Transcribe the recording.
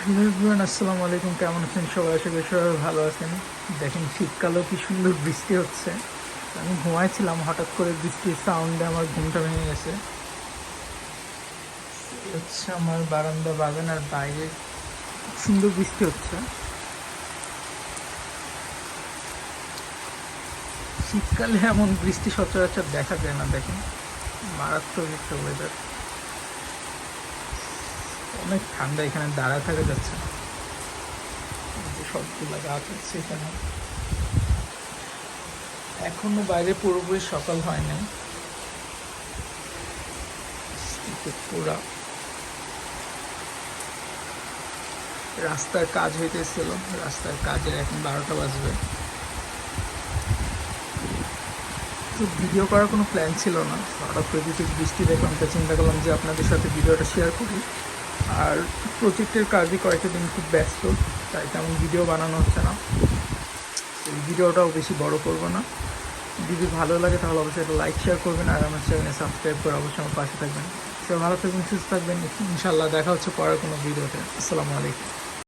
Hello everyone, আসসালামু আলাইকুম। কেমন আছেন সবাই? আশা করি সবাই ভালো আছেন। দেখেন, শীতকালেও কি সুন্দর বৃষ্টি হচ্ছে। আমি ঘুমাইছিলাম, হঠাৎ করে বৃষ্টির সাউন্ডে আমার ঘুমটা ভেঙে গেছে। এই হচ্ছে আমার বারান্দা বাগান, আর বাইরে খুব সুন্দর বৃষ্টি হচ্ছে। শীতকালে এমন বৃষ্টি সচরাচর দেখা যায় না। দেখেন, মারাত্মক একটা ওয়েদার, অনেক ঠান্ডা। এখানে দাঁড়ায় থাকা যাচ্ছে না। এই যে সবগুলা গাছ আছে এখানে, এখনো বাইরে পুরোপুরি সকাল হয় নাই। পুরা রাস্তার কাজ হইতেছিল, রাস্তার কাজের এখন 12টা বাজবে। তো ভিডিও করার কোনো প্ল্যান ছিল না, হঠাৎ করে যদি বৃষ্টি দেখলাম, তো চিন্তা করলাম যে আপনাদের সাথে ভিডিওটা শেয়ার করি। আর প্রজেক্টের কাজই কয়েকটা দিন খুব ব্যস্ত, তাই তেমন ভিডিও বানানো হচ্ছে না। এই ভিডিওটাও বেশি বড় করব না। যদি ভালো লাগে তাহলে অবশ্যই একটা লাইক শেয়ার করবেন, আর আমার চ্যানেলে সাবস্ক্রাইব করে অবশ্যই আমার পাশে থাকবেন। সবাই ভালো থাকবেন, সুস্থ থাকবেন। ইনশাল্লাহ দেখা হচ্ছে পরের কোনো ভিডিওতে। আসসালামু আলাইকুম।